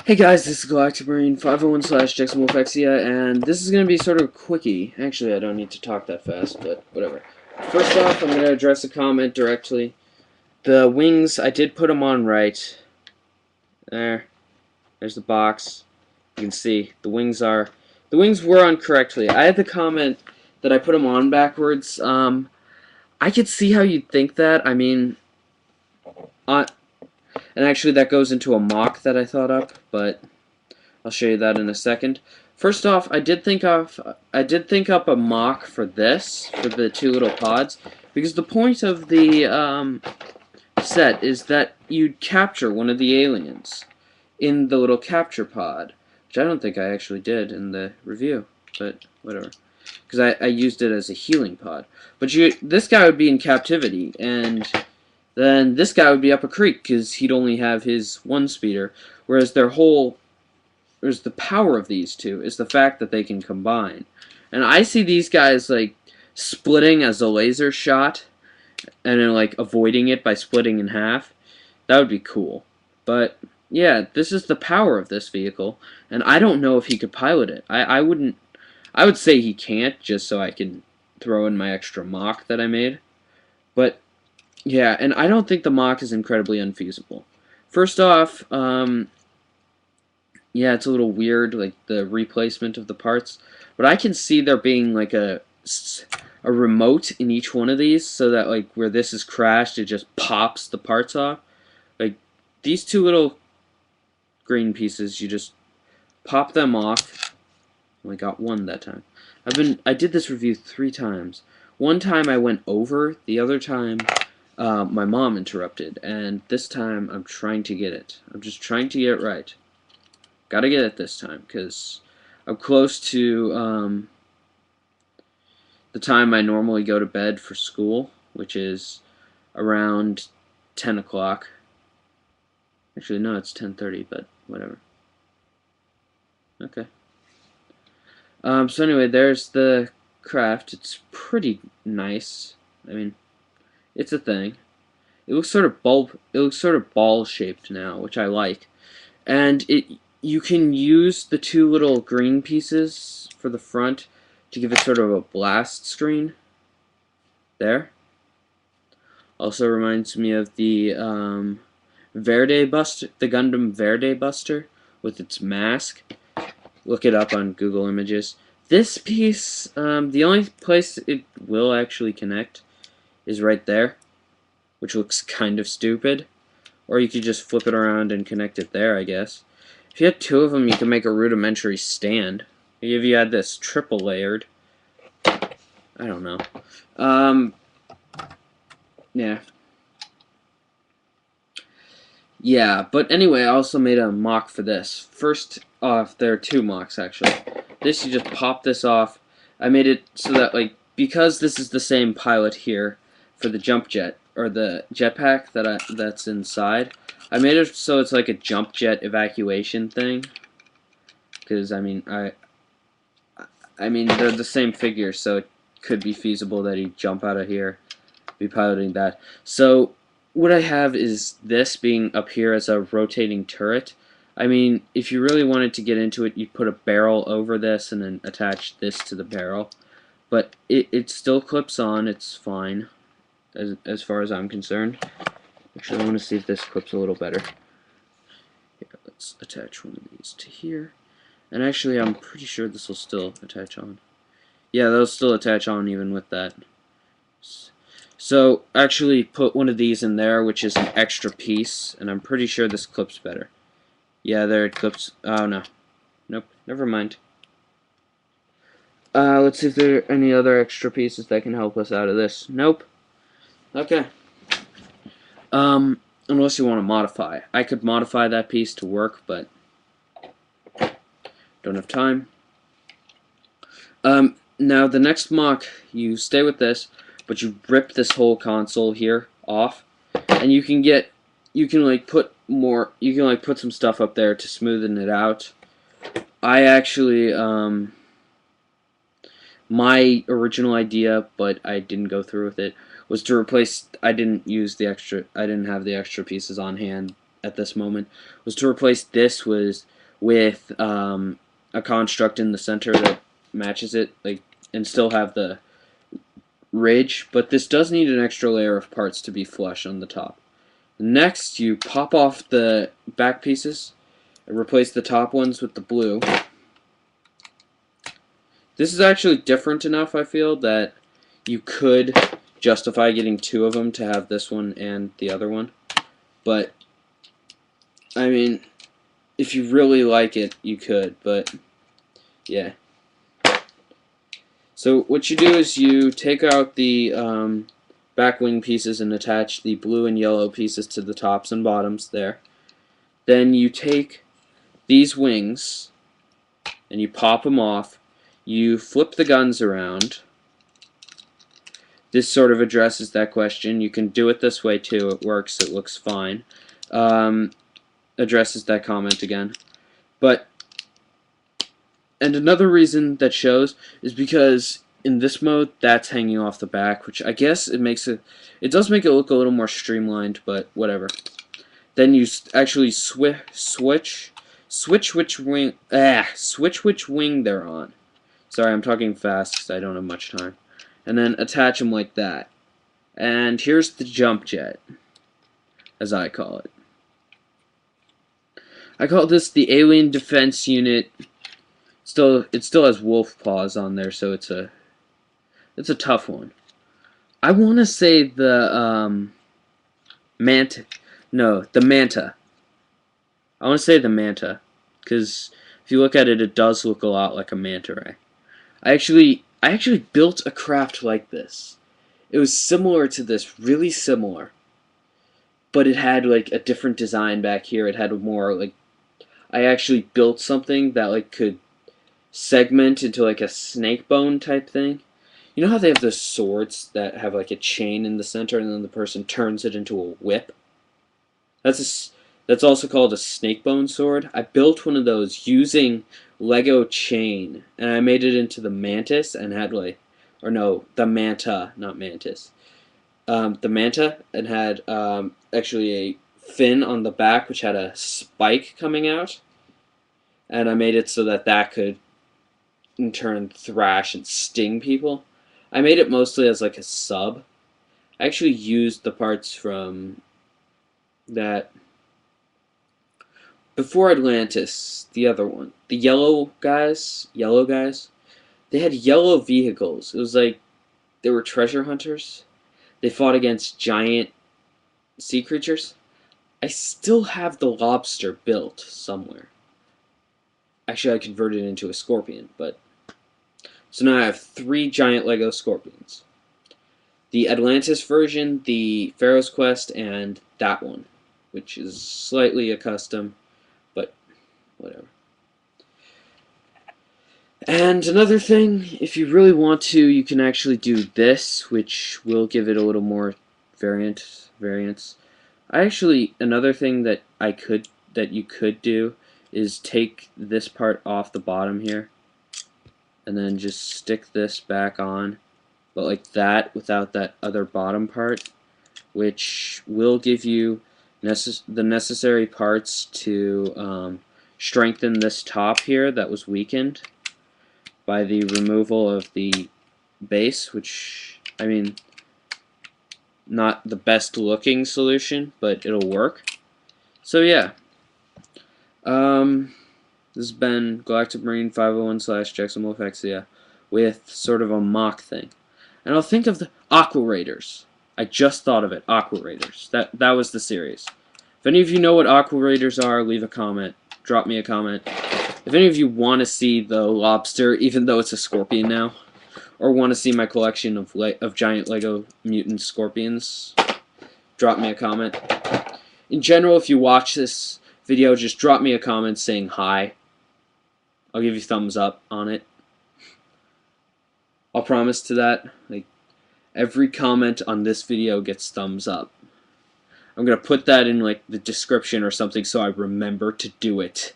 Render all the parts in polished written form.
Hey guys, this is galacticmarine501 slash JacksonWolfXia, and this is going to be sort of a quickie. Actually, I don't need to talk that fast, but whatever. First off, I'm going to address a comment directly. The wings, I did put them on right. There's the box. You can see the wings were on correctly. I had the comment that I put them on backwards. I could see how you'd think that. I mean, and actually that goes into a mock that I thought up, but I'll show you that in a second. First off, I did think up a mock for this, for the two little pods, because the point of the set is that you'd capture one of the aliens in the little capture pod, which I don't think I actually did in the review, but whatever. Because I used it as a healing pod. But this guy would be in captivity, and then this guy would be up a creek, because he'd only have his one speeder, whereas there's the power of these two is the fact that they can combine. And I see these guys like splitting as a laser shot and then like avoiding it by splitting in half. That would be cool. But yeah, this is the power of this vehicle, and I don't know if he could pilot it. I would say he can't, just so I can throw in my extra mock that I made. But yeah, and I don't think the mock is incredibly unfeasible. First off, yeah, it's a little weird, like the replacement of the parts. But I can see there being like a remote in each one of these, so that like where this is crashed, it just pops the parts off. Like these two little green pieces, you just pop them off. Only got one that time. I did this review 3 times. One time I went over, the other time my mom interrupted, and this time I'm trying to get it. I'm just trying to get it right. Gotta get it this time, because I'm close to the time I normally go to bed for school, which is around 10 o'clock. Actually, no, it's 10:30, but whatever. Okay. So anyway, there's the craft. It's pretty nice. I mean, it's a thing. It looks sort of ball shaped now, which I like. And you can use the two little green pieces for the front to give it sort of a blast screen. There. Also reminds me of the Verde Buster, the Gundam Verde Buster with its mask. Look it up on Google Images. This piece, the only place it will actually connect is right there, which looks kind of stupid. Or you could just flip it around and connect it there, I guess. If you had 2 of them, you could make a rudimentary stand. If you had this triple layered, I don't know. Yeah. Yeah, but anyway, I also made a mock for this. First off, there are 2 mocks, actually. This, you just pop this off. I made it so that, like, because this is the same pilot here for the jump jet, or the jetpack that's inside, I made it so it's like a jump jet evacuation thing. Because, I mean, they're the same figure, so it could be feasible that he'd jump out of here, be piloting that. So, what I have is this being up here as a rotating turret. I mean, if you really wanted to get into it, you'd put a barrel over this and then attach this to the barrel. But it still clips on, it's fine, as far as I'm concerned. Actually, I want to see if this clips a little better. Here, let's attach one of these to here. And actually, I'm pretty sure this will still attach on. Yeah, they'll still attach on even with that. So, actually put one of these in there, which is an extra piece, and I'm pretty sure this clips better. Yeah, there it clips. Oh, no. Nope, never mind. Let's see if there are any other extra pieces that can help us out of this. Nope. Okay. Unless you want to modify. I could modify that piece to work, but don't have time. Now the next mock, you stay with this, but you rip this whole console here off, and you can put some stuff up there to smoothen it out. I actually, my original idea, but I didn't go through with it, was to replace, I didn't have the extra pieces on hand, at this moment was to replace this with a construct in the center that matches it, like, and still have the ridge, but this does need an extra layer of parts to be flush on the top. Next, you pop off the back pieces and replace the top ones with the blue. This is actually different enough, I feel, that you could justify getting two of them to have this one and the other one. But, I mean, if you really like it, you could, but, yeah. So, what you do is you take out the back wing pieces and attach the blue and yellow pieces to the tops and bottoms there. Then you take these wings and you pop them off. You flip the guns around. This sort of addresses that question. You can do it this way too. It works. It looks fine. Addresses that comment again. And another reason that shows is because in this mode, that's hanging off the back, which I guess it does make it look a little more streamlined, but whatever. Then you actually switch which wing they're on. Sorry, I'm talking fast because I don't have much time. And then attach them like that. And here's the jump jet, as I call it. I call this the Alien Defense Unit. It still has wolf paws on there, so it's a tough one. I want to say the Manta. No, the Manta. I want to say the Manta, because if you look at it, it does look a lot like a manta ray. I actually built a craft like this. It was similar to this, really similar, but it had like a different design back here. It had more like, I actually built something that like could segment into like a snake bone type thing. You know how they have those swords that have like a chain in the center and then the person turns it into a whip? That's also called a snake bone sword. I built one of those using Lego chain, and I made it into the mantis and had like, or no, the manta, not mantis. The manta, and had actually a fin on the back which had a spike coming out, and I made it so that that could in turn thrash and sting people. I made it mostly as like a sub. I actually used the parts from that before Atlantis, the other one. The yellow guys, they had yellow vehicles. It was like they were treasure hunters. They fought against giant sea creatures. I still have the lobster built somewhere. Actually, I converted it into a scorpion, but so now I have 3 giant Lego scorpions. The Atlantis version, the Pharaoh's Quest, and that one, which is slightly a custom, but whatever. And another thing, if you really want to, you can actually do this, which will give it a little more variance. Another thing that you could do is take this part off the bottom here, and then just stick this back on, but like that, without that other bottom part, which will give you the necessary parts to strengthen this top here that was weakened by the removal of the base, which, I mean, not the best looking solution, but it'll work. So yeah, this has been galacticmarine501's with sort of a mock thing. And I'll think of the Aqua Raiders. I just thought of it, Aqua Raiders. That was the series. If any of you know what Aqua Raiders are, leave a comment. Drop me a comment. If any of you want to see the lobster, even though it's a scorpion now, or want to see my collection of giant Lego mutant scorpions, drop me a comment. In general, if you watch this video, just drop me a comment saying hi. I'll give you thumbs up on it. I'll promise to that. Like, every comment on this video gets thumbs up. I'm gonna put that in like the description or something so I remember to do it.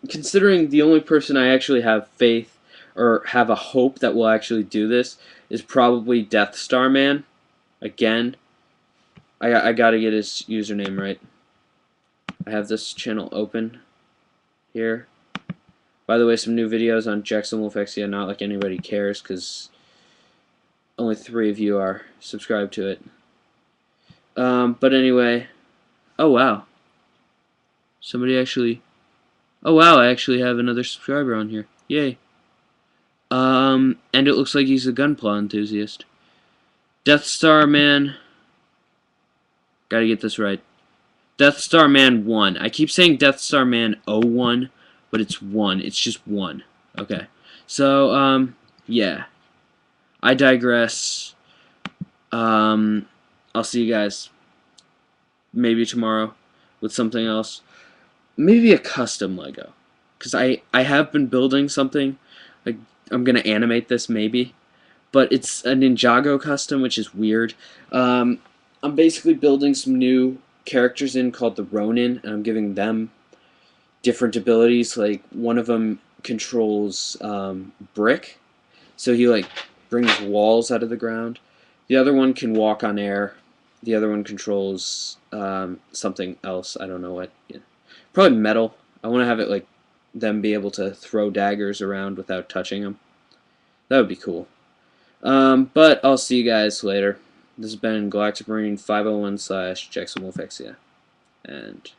Considering the only person I actually have faith or have a hope that will actually do this is probably Death Star Man. Again, I gotta get his username right. I have this channel open here. By the way, some new videos on Jackson Wolfexia, not like anybody cares, because only 3 of you are subscribed to it. But anyway, oh wow. Somebody actually, oh wow, I actually have another subscriber on here. Yay. And it looks like he's a Gunpla enthusiast. Death Star Man, gotta get this right. Death Star Man 1. I keep saying Death Star Man 01, but it's 1. It's just 1. Okay. So, yeah. I digress. I'll see you guys maybe tomorrow with something else. Maybe a custom Lego. Because I have been building something. Like, I'm going to animate this maybe. But it's a Ninjago custom, which is weird. I'm basically building some new characters in called the Ronin, and I'm giving them different abilities. Like, one of them controls brick, so he like brings walls out of the ground. The other one can walk on air. The other one controls something else. I don't know what. Yeah. Probably metal. I want to have it like them be able to throw daggers around without touching them. That would be cool. But I'll see you guys later. This has been galacticmarine501's / Jackson Wolfexia, and